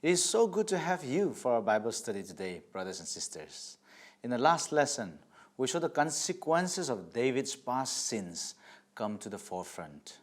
It is so good to have you for our Bible study today, brothers and sisters. In the last lesson, we saw the consequences of David's past sins come to the forefront.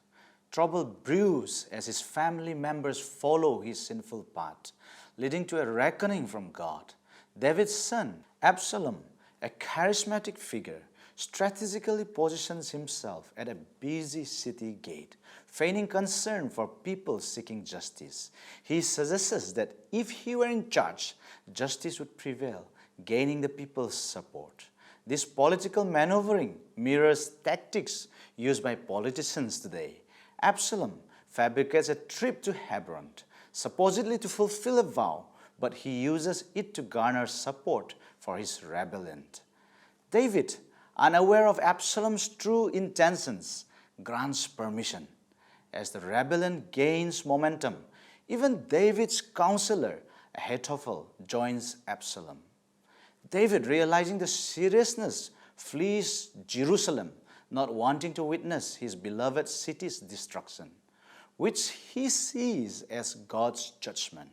Trouble brews as his family members follow his sinful path, leading to a reckoning from God. David's son, Absalom, a charismatic figure, strategically positions himself at a busy city gate, feigning concern for people seeking justice. He suggests that if he were in charge, justice would prevail, gaining the people's support. This political maneuvering mirrors tactics used by politicians today. Absalom fabricates a trip to Hebron, supposedly to fulfill a vow, but he uses it to garner support for his rebellion. David, unaware of Absalom's true intentions, grants permission. As the rebellion gains momentum, even David's counselor, Ahithophel, joins Absalom. David, realizing the seriousness, flees Jerusalem, not wanting to witness his beloved city's destruction, which he sees as God's judgment.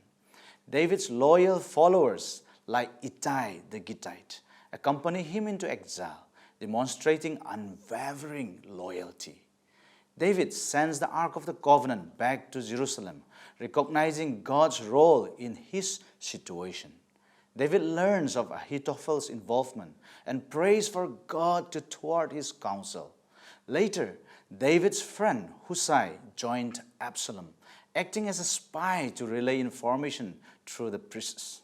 David's loyal followers, like Ittai the Gittite, accompany him into exile, demonstrating unwavering loyalty. David sends the Ark of the Covenant back to Jerusalem, recognizing God's role in his situation. David learns of Ahithophel's involvement and prays for God to thwart his counsel. Later, David's friend Hushai joined Absalom, acting as a spy to relay information through the priests.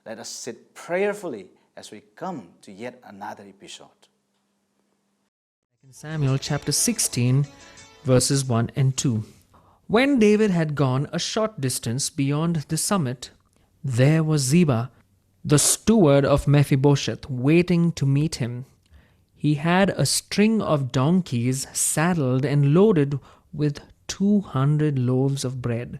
Let us sit prayerfully as we come to yet another episode. Samuel chapter 16, verses 1 and 2. When David had gone a short distance beyond the summit, there was Ziba, the steward of Mephibosheth, waiting to meet him. He had a string of donkeys saddled and loaded with 200 loaves of bread,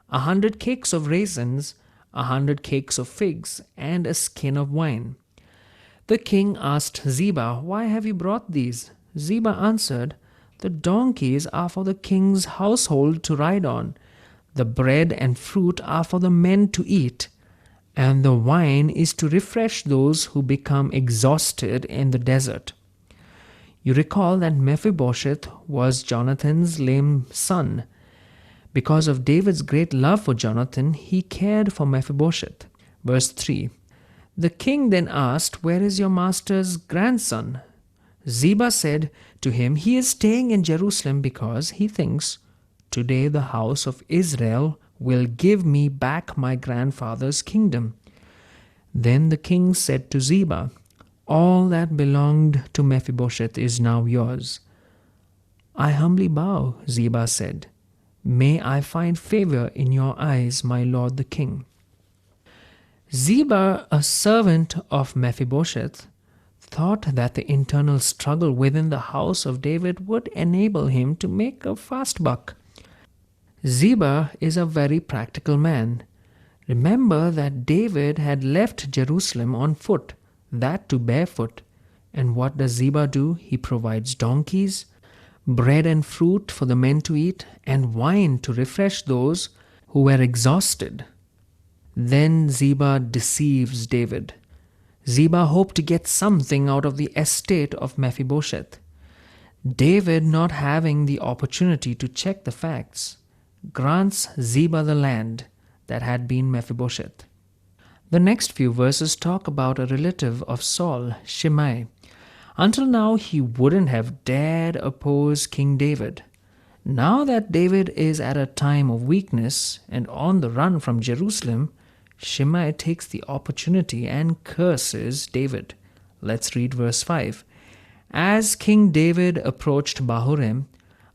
100 cakes of raisins, 100 cakes of figs, and a skin of wine. The king asked Ziba, "Why have you brought these?" Ziba answered, "The donkeys are for the king's household to ride on. The bread and fruit are for the men to eat, and the wine is to refresh those who become exhausted in the desert." You recall that Mephibosheth was Jonathan's lame son. Because of David's great love for Jonathan, he cared for Mephibosheth. Verse 3. The king then asked, "Where is your master's grandson?" Ziba said to him, "He is staying in Jerusalem because he thinks, 'Today the house of Israel will give me back my grandfather's kingdom.'" Then the king said to Ziba, "All that belonged to Mephibosheth is now yours." "I humbly bow," Ziba said. "May I find favor in your eyes, my lord the king." Ziba, a servant of Mephibosheth, thought that the internal struggle within the house of David would enable him to make a fast buck. Ziba is a very practical man. Remember that David had left Jerusalem on foot, that too barefoot. And what does Ziba do? He provides donkeys, bread and fruit for the men to eat, and wine to refresh those who were exhausted. Then Ziba deceives David. Ziba hoped to get something out of the estate of Mephibosheth. David, not having the opportunity to check the facts, grants Ziba the land that had been Mephibosheth. The next few verses talk about a relative of Saul, Shimei. Until now, he wouldn't have dared oppose King David. Now that David is at a time of weakness and on the run from Jerusalem, Shimei takes the opportunity and curses David. Let's read verse 5. As King David approached Bahurim,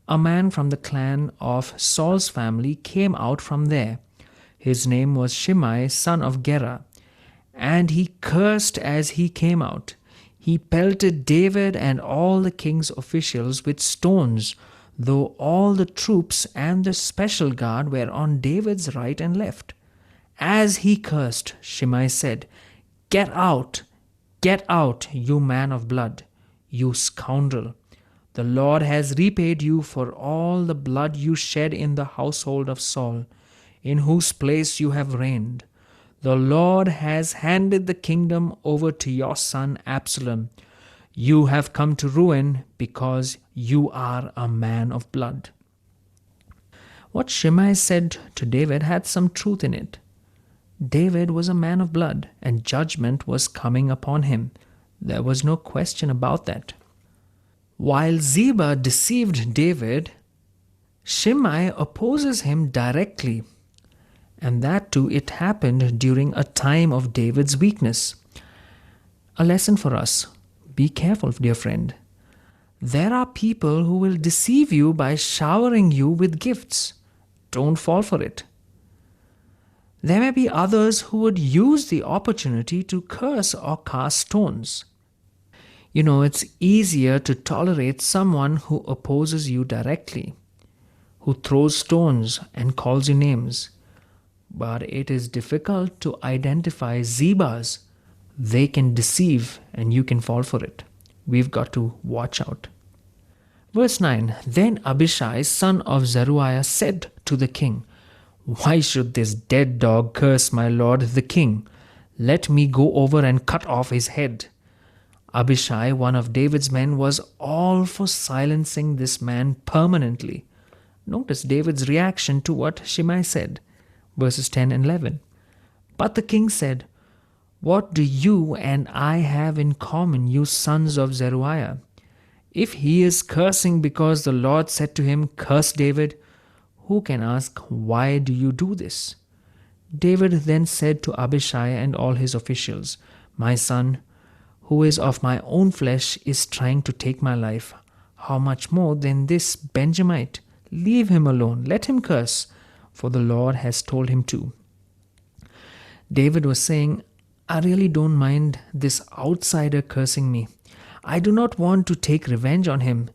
a man from the clan of Saul's family came out from there. His name was Shimei, son of Gera, and he cursed as he came out. He pelted David and all the king's officials with stones, though all the troops and the special guard were on David's right and left. As he cursed, Shimei said, get out, you man of blood, you scoundrel. The Lord has repaid you for all the blood you shed in the household of Saul. in whose place you have reigned. The Lord has handed the kingdom over to your son Absalom. You have come to ruin because you are a man of blood." What Shimei said to David had some truth in it. David was a man of blood, and judgment was coming upon him. There was no question about that. While Ziba deceived David, Shimei opposes him directly. And that too, it happened during a time of David's weakness. A lesson for us. Be careful, dear friend. There are people who will deceive you by showering you with gifts. Don't fall for it. There may be others who would use the opportunity to curse or cast stones. You know, it's easier to tolerate someone who opposes you directly, who throws stones and calls you names. But it is difficult to identify Zebas. They can deceive and you can fall for it. We've got to watch out. Verse 9, Then Abishai, son of Zeruiah, said to the king, "Why should this dead dog curse my lord the king? Let me go over and cut off his head." Abishai, one of David's men, was all for silencing this man permanently. Notice David's reaction to what Shimei said. Verses 10 and 11. But the king said, "What do you and I have in common, you sons of Zeruiah? If he is cursing because the Lord said to him, 'Curse David,' who can ask, 'Why do you do this?'" David then said to Abishai and all his officials, "My son, who is of my own flesh, is trying to take my life. How much more than this Benjamite? Leave him alone. Let him curse, for the Lord has told him to." David was saying, "I really don't mind this outsider cursing me. I do not want to take revenge on him.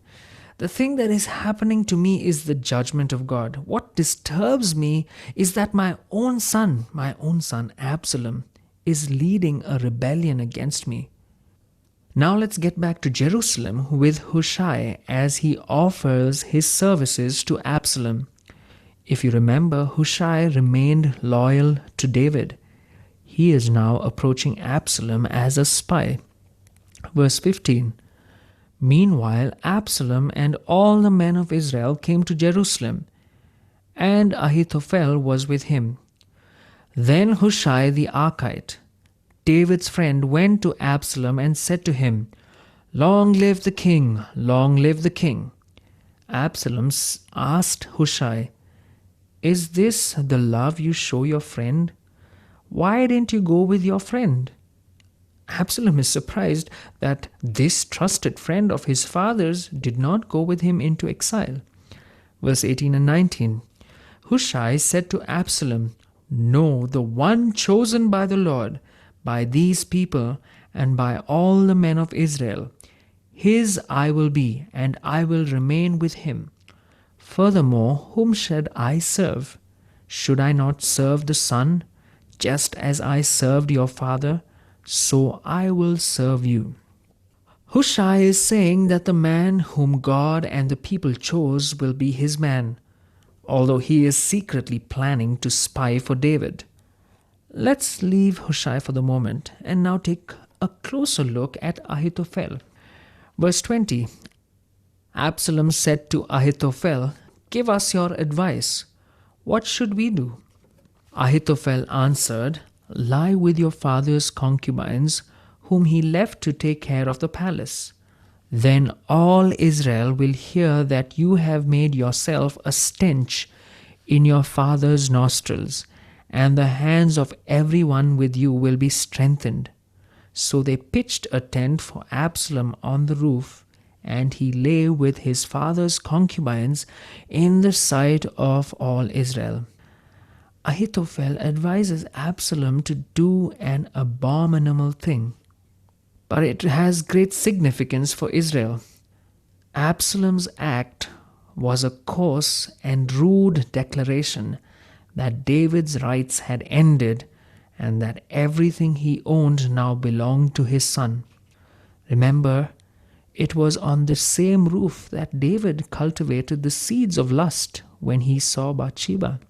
The thing that is happening to me is the judgment of God. What disturbs me is that my own son Absalom, is leading a rebellion against me." Now let's get back to Jerusalem with Hushai as he offers his services to Absalom. If you remember, Hushai remained loyal to David. He is now approaching Absalom as a spy. Verse 15. Meanwhile, Absalom and all the men of Israel came to Jerusalem, and Ahithophel was with him. Then Hushai the Archite, David's friend, went to Absalom and said to him, "Long live the king, long live the king." Absalom asked Hushai, "Is this the love you show your friend? Why didn't you go with your friend?" Absalom is surprised that this trusted friend of his father's did not go with him into exile. Verse 18 and 19. Hushai said to Absalom, "No, the one chosen by the Lord, by these people, and by all the men of Israel, his I will be, and I will remain with him. Furthermore, whom should I serve? Should I not serve the Son? Just as I served your father, so I will serve you." Hushai is saying that the man whom God and the people chose will be his man, although he is secretly planning to spy for David. Let's leave Hushai for the moment and now take a closer look at Ahithophel. Verse 20. Absalom said to Ahithophel, "Give us your advice. What should we do?" Ahithophel answered, "Lie with your father's concubines, whom he left to take care of the palace. Then all Israel will hear that you have made yourself a stench in your father's nostrils, and the hands of everyone with you will be strengthened." So they pitched a tent for Absalom on the roof, and he lay with his father's concubines in the sight of all Israel. Ahithophel advises Absalom to do an abominable thing, but it has great significance for Israel. Absalom's act was a coarse and rude declaration that David's rights had ended and that everything he owned now belonged to his son. Remember, it was on the same roof that David cultivated the seeds of lust when he saw Bathsheba.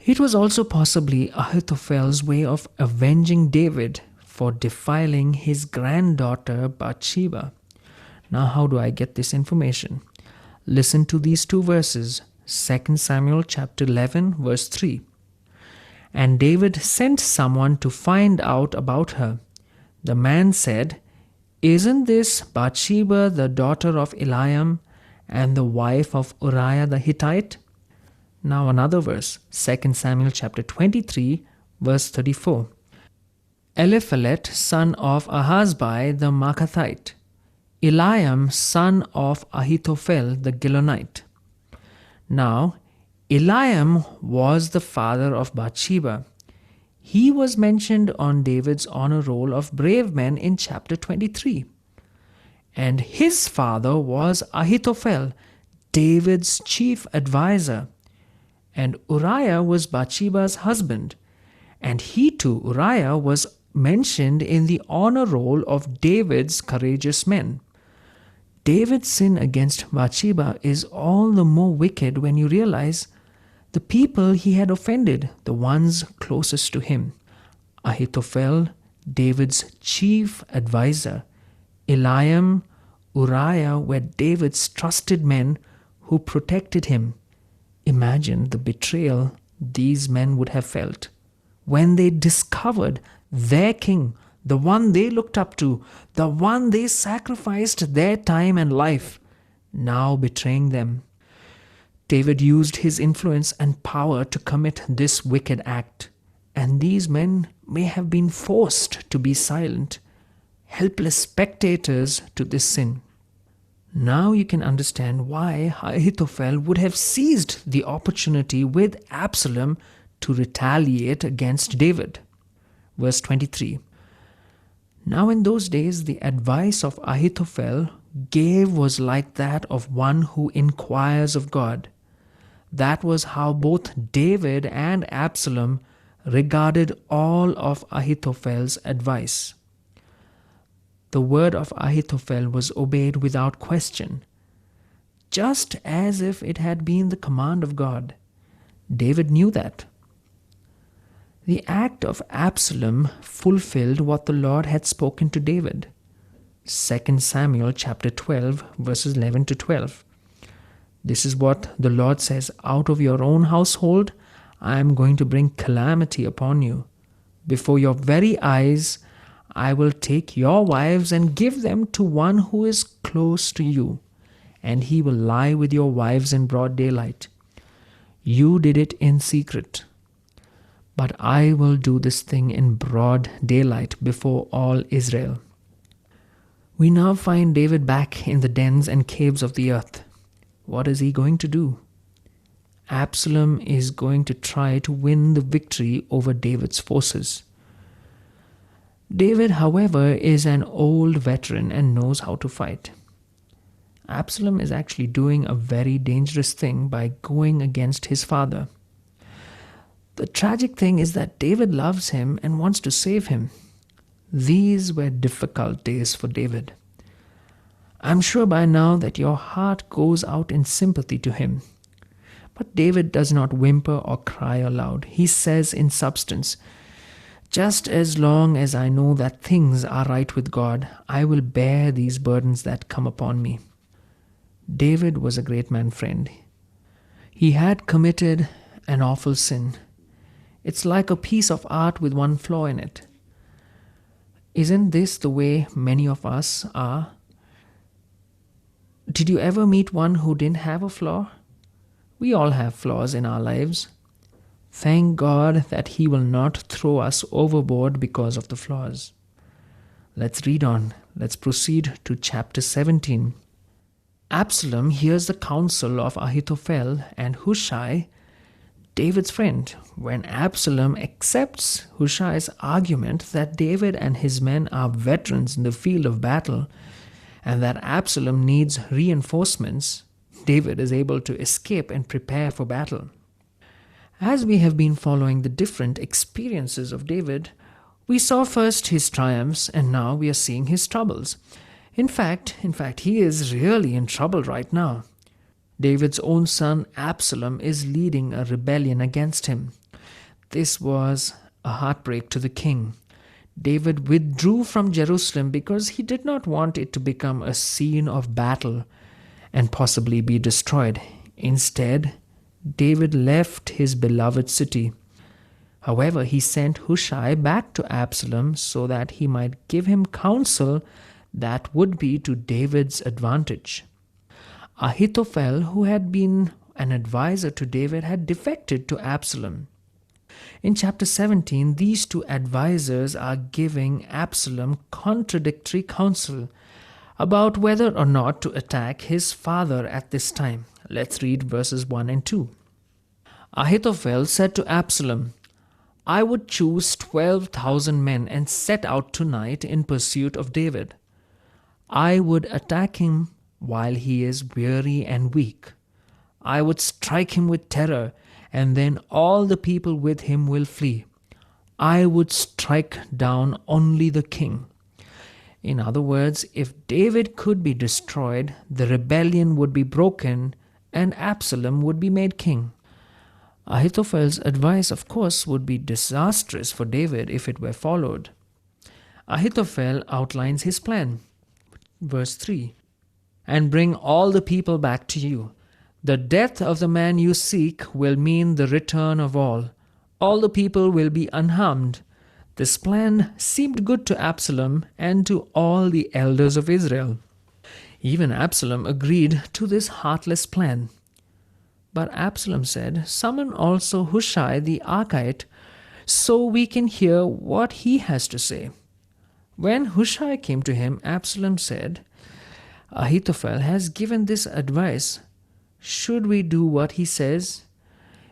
It was also possibly Ahithophel's way of avenging David for defiling his granddaughter Bathsheba. Now, how do I get this information? Listen to these two verses, 2 Samuel chapter 11, verse 3. And David sent someone to find out about her. The man said, "Isn't this Bathsheba the daughter of Eliam and the wife of Uriah the Hittite?" Now another verse, 2 Samuel chapter 23, verse 34. Eliphalet, son of Ahazbai the Maachathite, Eliam, son of Ahithophel the Gilonite. Now, Eliam was the father of Bathsheba. He was mentioned on David's honor roll of brave men in chapter 23. And his father was Ahithophel, David's chief advisor. And Uriah was Bathsheba's husband. And he too, Uriah, was mentioned in the honor roll of David's courageous men. David's sin against Bathsheba is all the more wicked when you realize the people he had offended, the ones closest to him. Ahithophel, David's chief advisor. Eliam, Uriah were David's trusted men who protected him. Imagine the betrayal these men would have felt when they discovered their king, the one they looked up to, the one they sacrificed their time and life, now betraying them. David used his influence and power to commit this wicked act, and these men may have been forced to be silent, helpless spectators to this sin. Now you can understand why Ahithophel would have seized the opportunity with Absalom to retaliate against David. Verse 23. Now in those days the advice of Ahithophel gave was like that of one who inquires of God. That was how both David and Absalom regarded all of Ahithophel's advice. The word of Ahithophel was obeyed without question, just as if it had been the command of God. David knew that. The act of Absalom fulfilled what the Lord had spoken to David. 2 Samuel chapter 12, verses 11 to 12. This is what the Lord says, "Out of your own household I am going to bring calamity upon you. Before your very eyes I will take your wives and give them to one who is close to you, and he will lie with your wives in broad daylight. You did it in secret, but I will do this thing in broad daylight before all Israel." We now find David back in the dens and caves of the earth. What is he going to do? Absalom is going to try to win the victory over David's forces. David, however, is an old veteran and knows how to fight. Absalom is actually doing a very dangerous thing by going against his father. The tragic thing is that David loves him and wants to save him. These were difficult days for David. I'm sure by now that your heart goes out in sympathy to him. But David does not whimper or cry aloud. He says in substance, "Just as long as I know that things are right with God, I will bear these burdens that come upon me." David was a great man, friend. He had committed an awful sin. It's like a piece of art with one flaw in it. Isn't this the way many of us are? Did you ever meet one who didn't have a flaw? We all have flaws in our lives. Thank God that He will not throw us overboard because of the flaws. Let's read on. Let's proceed to chapter 17. Absalom hears the counsel of Ahithophel and Hushai, David's friend. When Absalom accepts Hushai's argument that David and his men are veterans in the field of battle and that Absalom needs reinforcements, David is able to escape and prepare for battle. As we have been following the different experiences of David, we saw first his triumphs and now we are seeing his troubles. In fact, he is really in trouble right now. David's own son Absalom is leading a rebellion against him. This was a heartbreak to the king. David withdrew from Jerusalem because he did not want it to become a scene of battle and possibly be destroyed. Instead, David left his beloved city. However, he sent Hushai back to Absalom so that he might give him counsel that would be to David's advantage. Ahithophel, who had been an advisor to David, had defected to Absalom. In chapter 17, these two advisors are giving Absalom contradictory counsel about whether or not to attack his father at this time. Let's read verses 1 and 2. Ahithophel said to Absalom, "I would choose 12,000 men and set out tonight in pursuit of David. I would attack him while he is weary and weak. I would strike him with terror, and then all the people with him will flee. I would strike down only the king." In other words, if David could be destroyed, the rebellion would be broken and Absalom would be made king. Ahithophel's advice, of course, would be disastrous for David if it were followed. Ahithophel outlines his plan. Verse 3, "And bring all the people back to you. The death of the man you seek will mean the return of all. All the people will be unharmed." This plan seemed good to Absalom and to all the elders of Israel. Even Absalom agreed to this heartless plan. But Absalom said, "Summon also Hushai the Archite, so we can hear what he has to say." When Hushai came to him, Absalom said, "Ahithophel has given this advice. Should we do what he says?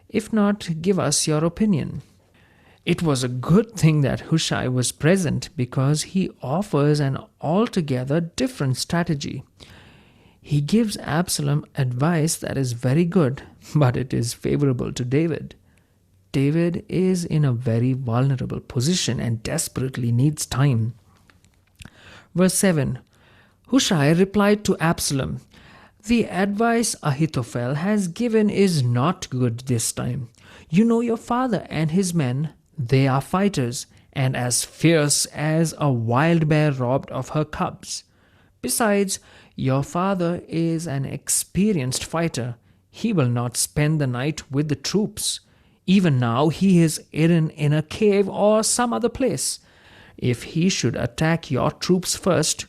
If not, give us your opinion." It was a good thing that Hushai was present because he offers an altogether different strategy. He gives Absalom advice that is very good, but it is favorable to David. David is in a very vulnerable position and desperately needs time. Verse 7, Hushai replied to Absalom, "The advice Ahithophel has given is not good this time. You know your father and his men. They are fighters, and as fierce as a wild bear robbed of her cubs. Besides, your father is an experienced fighter. He will not spend the night with the troops. Even now he is hidden in a cave or some other place. If he should attack your troops first,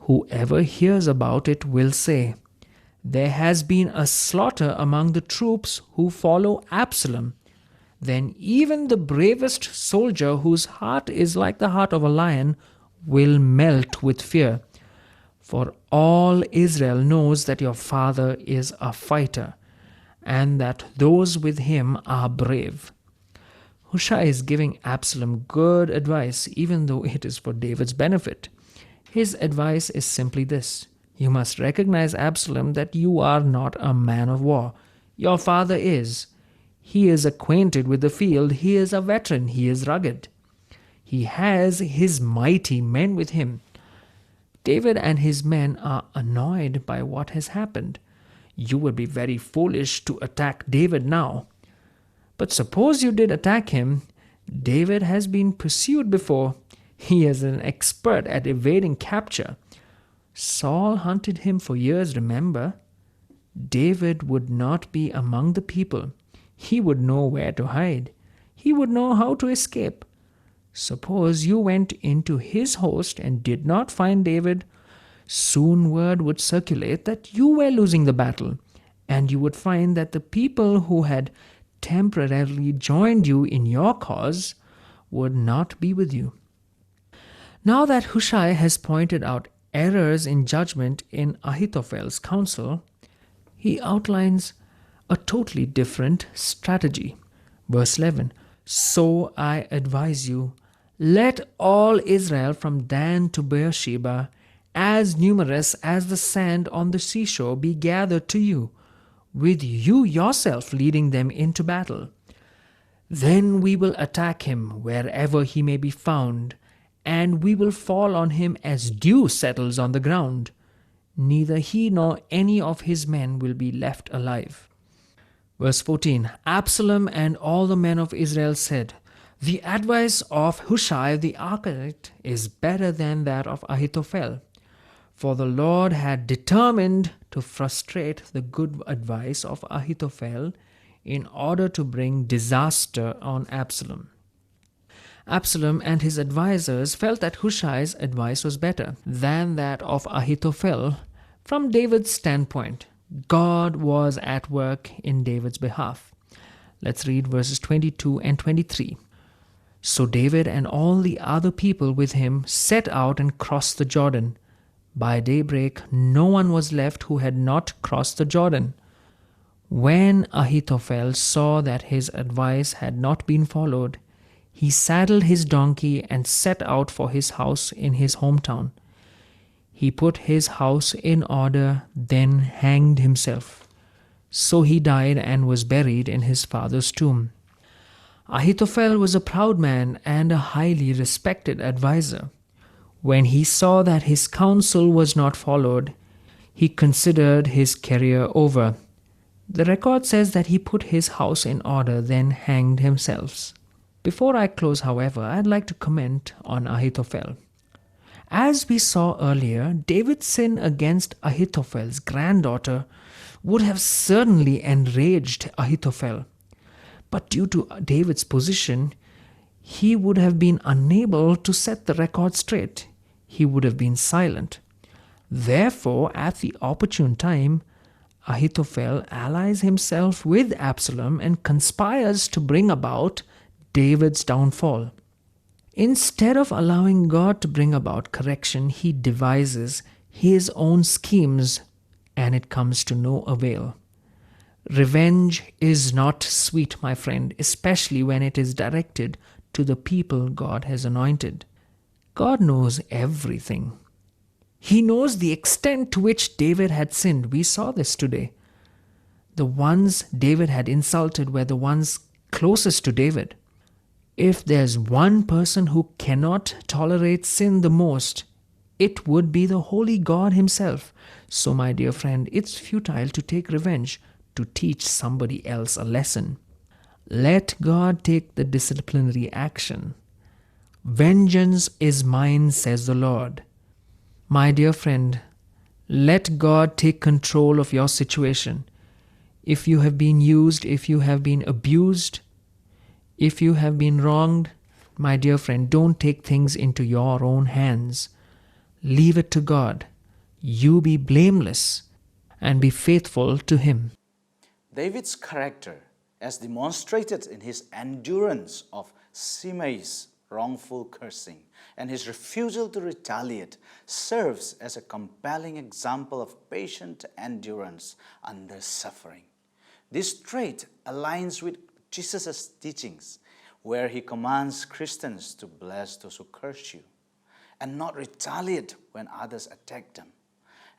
whoever hears about it will say, 'There has been a slaughter among the troops who follow Absalom.' Then even the bravest soldier, whose heart is like the heart of a lion, will melt with fear. For all Israel knows that your father is a fighter, and that those with him are brave." Hushai is giving Absalom good advice, even though it is for David's benefit. His advice is simply this: you must recognize, Absalom, that you are not a man of war. Your father is. He is acquainted with the field. He is a veteran. He is rugged. He has his mighty men with him. David and his men are annoyed by what has happened. You would be very foolish to attack David now. But suppose you did attack him. David has been pursued before. He is an expert at evading capture. Saul hunted him for years, remember? David would not be among the people. He would know where to hide. He would know how to escape. Suppose you went into his host and did not find David. Soon word would circulate that you were losing the battle, and you would find that the people who had temporarily joined you in your cause would not be with you. Now that Hushai has pointed out errors in judgment in Ahithophel's counsel, he outlines a totally different strategy. Verse 11, "So I advise you, let all Israel from Dan to Beersheba, as numerous as the sand on the seashore, be gathered to you, with you yourself leading them into battle. Then we will attack him wherever he may be found, and we will fall on him as dew settles on the ground. Neither he nor any of his men will be left alive." Verse 14, Absalom and all the men of Israel said, The advice of Hushai the Archite is better than that of Ahithophel. For the Lord had determined to frustrate the good advice of Ahithophel in order to bring disaster on Absalom. Absalom and his advisers felt that Hushai's advice was better than that of Ahithophel. From David's standpoint, God was at work in David's behalf. Let's read verses 22 and 23. So David and all the other people with him set out and crossed the Jordan. By daybreak, no one was left who had not crossed the Jordan. When Ahithophel saw that his advice had not been followed, he saddled his donkey and set out for his house in his hometown. He put his house in order, then hanged himself. So he died and was buried in his father's tomb. Ahithophel was a proud man and a highly respected adviser. When he saw that his counsel was not followed, he considered his career over. The record says that he put his house in order, then hanged himself. Before I close, however, I'd like to comment on Ahithophel. As we saw earlier, David's sin against Ahithophel's granddaughter would have certainly enraged Ahithophel. But due to David's position, he would have been unable to set the record straight. He would have been silent. Therefore, at the opportune time, Ahithophel allies himself with Absalom and conspires to bring about David's downfall. Instead of allowing God to bring about correction, he devises his own schemes, and it comes to no avail. Revenge is not sweet, my friend, especially when it is directed to the people God has anointed. God knows everything. He knows the extent to which David had sinned. We saw this today. The ones David had insulted were the ones closest to David. If there's one person who cannot tolerate sin the most, it would be the holy God himself. So, my dear friend, it's futile to take revenge to teach somebody else a lesson. Let God take the disciplinary action. Vengeance is mine, says the Lord. My dear friend, let God take control of your situation. If you have been used, if you have been abused, if you have been wronged, my dear friend, don't take things into your own hands. Leave it to God. You be blameless and be faithful to Him. David's character, as demonstrated in his endurance of Shimei's wrongful cursing and his refusal to retaliate, serves as a compelling example of patient endurance under suffering. This trait aligns with Jesus' teachings, where he commands Christians to bless those who curse you and not retaliate when others attack them.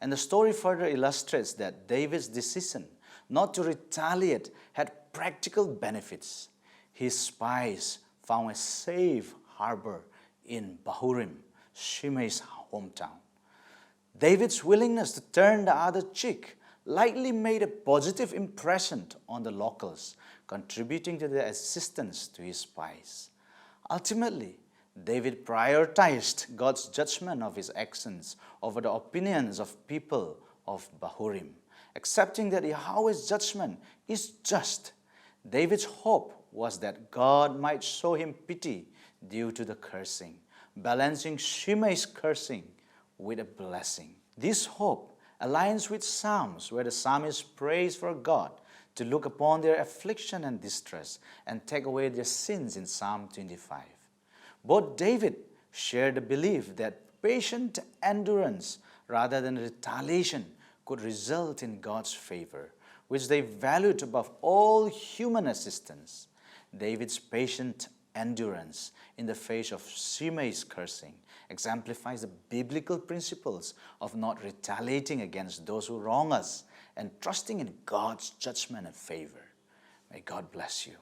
And the story further illustrates that David's decision not to retaliate had practical benefits. His spies found a safe harbor in Bahurim, Shimei's hometown. David's willingness to turn the other cheek likely made a positive impression on the locals, contributing to their assistance to his spies. Ultimately, David prioritized God's judgment of his actions over the opinions of people of Bahurim, accepting that Yahweh's judgment is just. David's hope was that God might show him pity due to the cursing, balancing Shimei's cursing with a blessing. This hope aligns with Psalms, where the psalmist prays for God to look upon their affliction and distress and take away their sins in Psalm 25. Both David shared the belief that patient endurance rather than retaliation could result in God's favor, which they valued above all human assistance. David's patient endurance in the face of Shimei's cursing exemplifies the biblical principles of not retaliating against those who wrong us and trusting in God's judgment and favor. May God bless you.